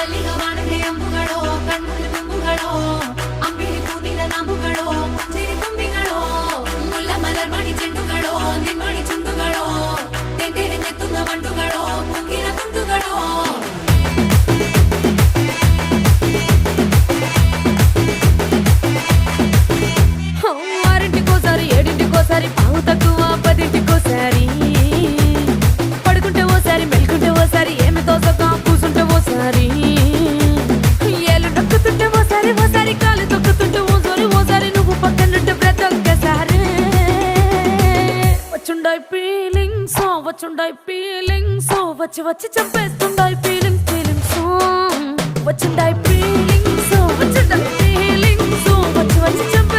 ಮಲ್ಲಿಗ ವಾಣದೆ ಅಂಬುಗಳೋ ಕಣ್ಣುಗಳು ತುಂಬುಗಳೋ ಅಂಬಿಳಿ ಹೂವಿನ ನಾಮುಗಳೋ ಮುಂಜಿರಿ ತುಂಬಿಗಳೋ ಮುಲ್ಲ ಮಲರ್ ಮಣಿ ಚೆಂಡುಗಳೋ ನಿಮ್ಮಣಿ ಚುಂಡುಗಳೋ ತೆಂಡೆರೆ ನೆತ್ತುന്ന ಮಂಡುಗಳೋ ಕುಂಗಿನ ತುಂಡುಗಳೋ ఆరింటికోసారి ఏడింటికోసారి పావు తక్కువ పదింటికోసారి పడుకుంటే ఓసారి మెలుకుంటే ఓసారి ఏమి తోసక కూసుంటే ఓసారి ఏళ్ళు నొక్కుతుంటే ఓసారి ఓసారి కాలు తొక్కుతుంటే ఓసారి నువ్వు పక్కనుంటే ప్రతి ఒక్కసారి వచ్చుండాయి ఫీలింగ్స్ వచ్చి వచ్చి చంపేస్తుండాయి ఫీలింగ్స్ వచ్చిండాయి ఫీలింగ్స్ వచ్చి వచ్చి చంపేస్తుండాయి